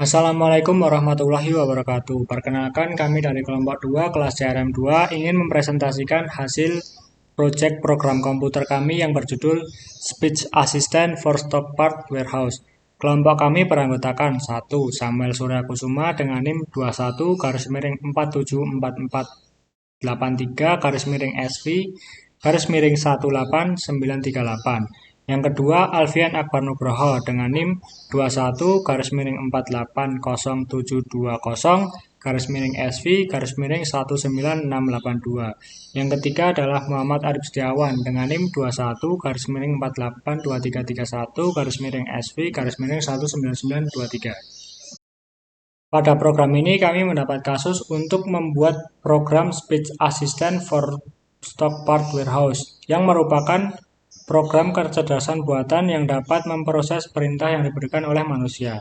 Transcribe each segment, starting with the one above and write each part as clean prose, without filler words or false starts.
Assalamualaikum warahmatullahi wabarakatuh. Perkenalkan kami dari kelompok 2 kelas CRM2 ingin mempresentasikan hasil proyek program komputer kami yang berjudul Speech Assistant for Stock Part Warehouse. Kelompok kami beranggotakan 1. Samuel Suryakusuma dengan NIM 21-448383-SV-18938. Yang kedua, Alfian Akbar Nugroho dengan NIM 21-48020-SV-19682. Yang ketiga adalah Muhammad Arif Setiawan dengan NIM 21-4828331-SV-19923. Pada program ini kami mendapat kasus untuk membuat program Speech Assistant for Stock Part Warehouse yang merupakan program kecerdasan buatan yang dapat memproses perintah yang diberikan oleh manusia.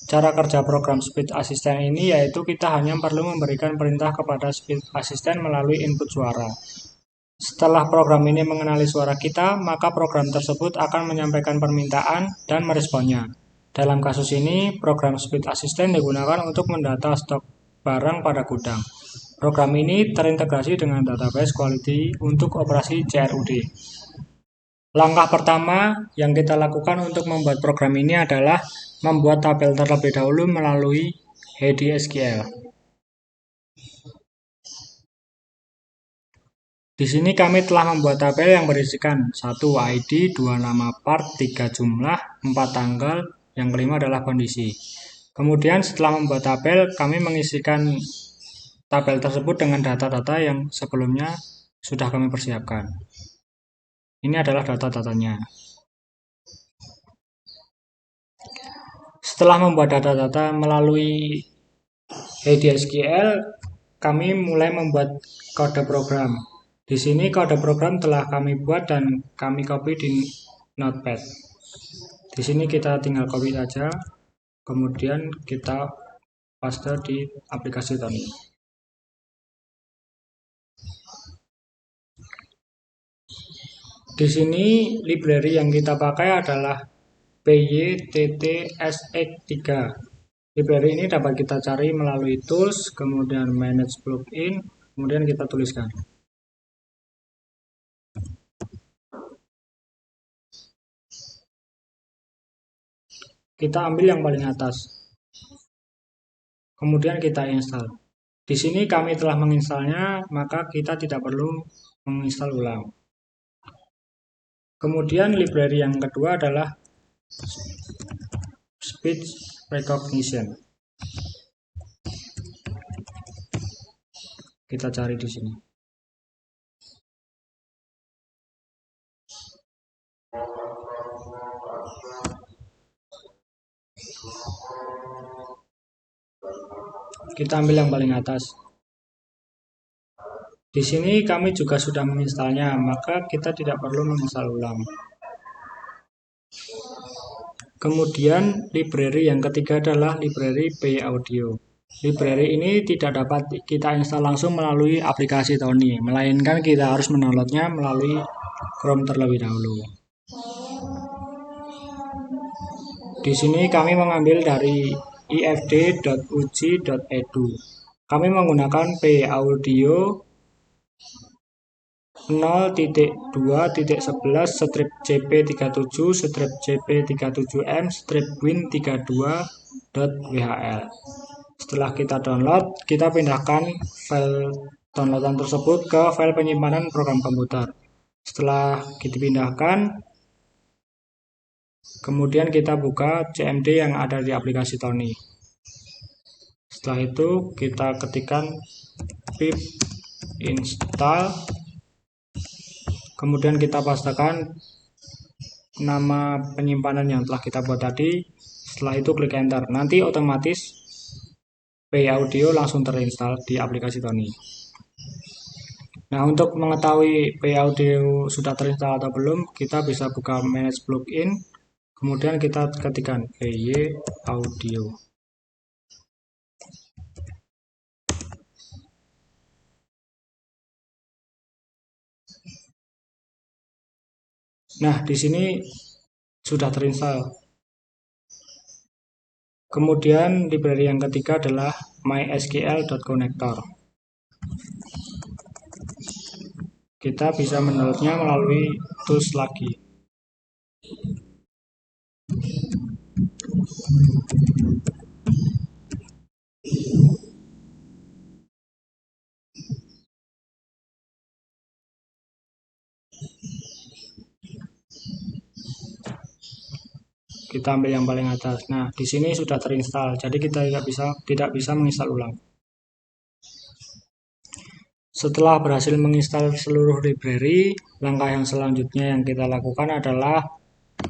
Cara kerja program Speech Assistant ini yaitu kita hanya perlu memberikan perintah kepada Speech Assistant melalui input suara. Setelah program ini mengenali suara kita, maka program tersebut akan menyampaikan permintaan dan meresponnya. Dalam kasus ini, program Speech Assistant digunakan untuk mendata stok barang pada gudang. Program ini terintegrasi dengan database quality untuk operasi CRUD. Langkah pertama yang kita lakukan untuk membuat program ini adalah membuat tabel terlebih dahulu melalui HDSQL. Di sini kami telah membuat tabel yang berisikan 1 ID, 2 nama part, 3 jumlah, 4 tanggal, yang kelima adalah kondisi. Kemudian setelah membuat tabel, kami mengisikan tabel tersebut dengan data-data yang sebelumnya sudah kami persiapkan. Ini adalah data-datanya. Setelah membuat data-data melalui HDSQL, kami mulai membuat kode program. Di sini kode program telah kami buat dan kami copy di Notepad. Di sini kita tinggal copy saja, kemudian kita paste di aplikasi Tony. Di sini library yang kita pakai adalah pyttsx3. Library ini dapat kita cari melalui tools, kemudian manage plugin, kemudian kita tuliskan. Kita ambil yang paling atas. Kemudian kita install. Di sini kami telah menginstalnya, maka kita tidak perlu menginstal ulang. Kemudian library yang kedua adalah speech recognition. Kita cari di sini. Kita ambil yang paling atas. Di sini kami juga sudah menginstalnya, maka kita tidak perlu menginstal ulang. Kemudian library yang ketiga adalah library PAudio. Library ini tidak dapat kita install langsung melalui aplikasi Tony, melainkan kita harus mendownloadnya melalui Chrome terlebih dahulu. Di sini kami mengambil dari ifd.uji.edu. Kami menggunakan PAudio 0.2.17/jp37/jp37m/win32.whl. Setelah kita download, kita pindahkan file downloadan tersebut ke file penyimpanan program komputer. Setelah kita pindahkan, kemudian kita buka CMD yang ada di aplikasi Tony. Setelah itu kita ketikkan pip install, kemudian kita pastekan nama penyimpanan yang telah kita buat tadi. Setelah itu klik enter. Nanti otomatis PAudio langsung terinstall di aplikasi Tony. Nah, untuk mengetahui PAudio sudah terinstall atau belum, kita bisa buka manage plugin, kemudian kita ketikkan PAudio. Nah, di sini sudah terinstall. Kemudian library yang ketiga adalah mysql.connector. Kita bisa mendownloadnya melalui tools lagi. Kita ambil yang paling atas. Nah, di sini sudah terinstall, jadi kita tidak bisa menginstal ulang. Setelah berhasil menginstal seluruh library, langkah yang selanjutnya yang kita lakukan adalah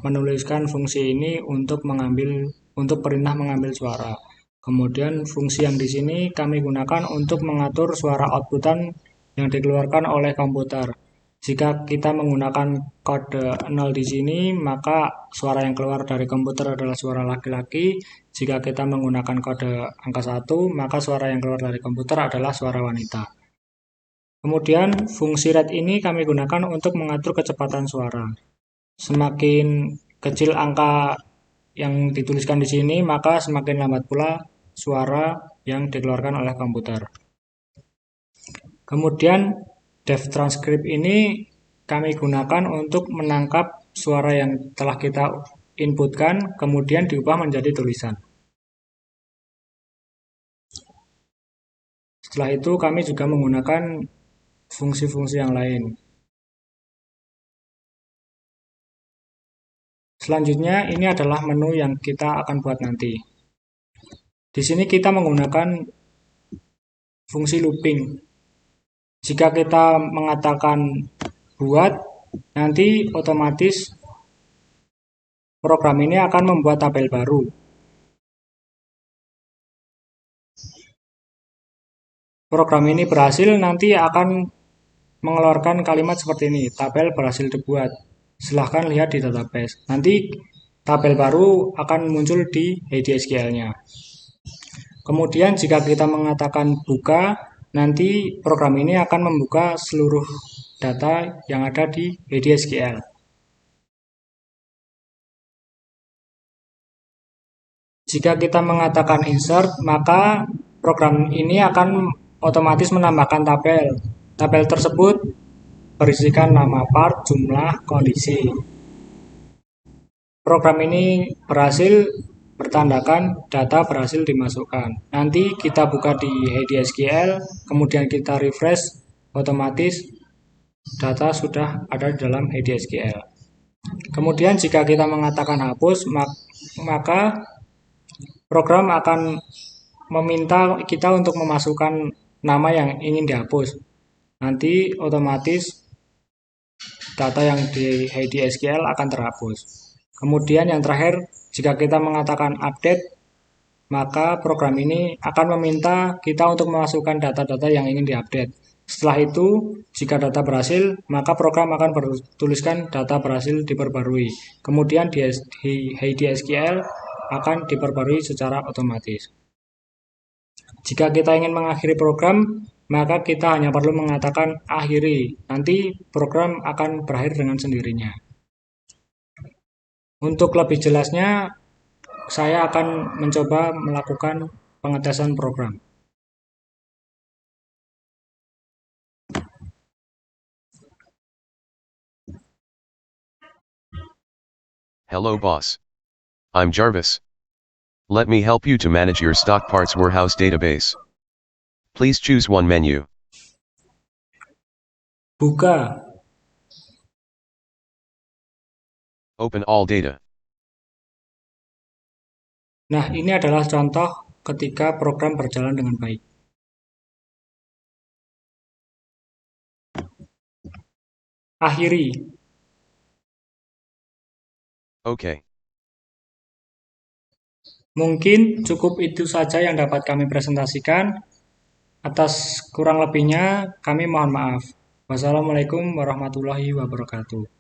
menuliskan fungsi ini untuk perintah mengambil suara. Kemudian fungsi yang di sini kami gunakan untuk mengatur suara outputan yang dikeluarkan oleh komputer. Jika kita menggunakan kode 0 di sini, maka suara yang keluar dari komputer adalah suara laki-laki. Jika kita menggunakan kode angka 1, maka suara yang keluar dari komputer adalah suara wanita. Kemudian fungsi ret ini kami gunakan untuk mengatur kecepatan suara. Semakin kecil angka yang dituliskan di sini, maka semakin lambat pula suara yang dikeluarkan oleh komputer. Kemudian dev transcript ini kami gunakan untuk menangkap suara yang telah kita inputkan, kemudian diubah menjadi tulisan. Setelah itu kami juga menggunakan fungsi-fungsi yang lain. Selanjutnya ini adalah menu yang kita akan buat nanti. Di sini kita menggunakan fungsi looping. Jika kita mengatakan buat, nanti otomatis program ini akan membuat tabel baru. Program ini berhasil, nanti akan mengeluarkan kalimat seperti ini, tabel berhasil dibuat. Silahkan lihat di database. Nanti tabel baru akan muncul di HDSQL-nya. Kemudian jika kita mengatakan buka, nanti program ini akan membuka seluruh data yang ada di HDSQL. Jika kita mengatakan insert, maka program ini akan otomatis menambahkan tabel. Tabel tersebut berisikan nama part, jumlah, kondisi. Program ini berhasil bertandakan data berhasil dimasukkan. Nanti kita buka di HDSQL, kemudian kita refresh, otomatis data sudah ada di dalam HDSQL. Kemudian jika kita mengatakan hapus, maka program akan meminta kita untuk memasukkan nama yang ingin dihapus. Nanti otomatis data yang di HDSQL akan terhapus. Kemudian yang terakhir, jika kita mengatakan update, maka program ini akan meminta kita untuk memasukkan data-data yang ingin diupdate. Setelah itu, jika data berhasil, maka program akan bertuliskan data berhasil diperbarui. Kemudian di HDSQL akan diperbarui secara otomatis. Jika kita ingin mengakhiri program, maka kita hanya perlu mengatakan akhiri. Nanti program akan berakhir dengan sendirinya. Untuk lebih jelasnya, saya akan mencoba melakukan pengetesan program. Hello boss. I'm Jarvis. Let me help you to manage your stock parts warehouse database. Please choose one menu. Buka. Open all data. Nah, ini adalah contoh ketika program berjalan dengan baik. Akhiri. Okay. Mungkin cukup itu saja yang dapat kami presentasikan. Atas kurang lebihnya, kami mohon maaf. Wassalamualaikum warahmatullahi wabarakatuh.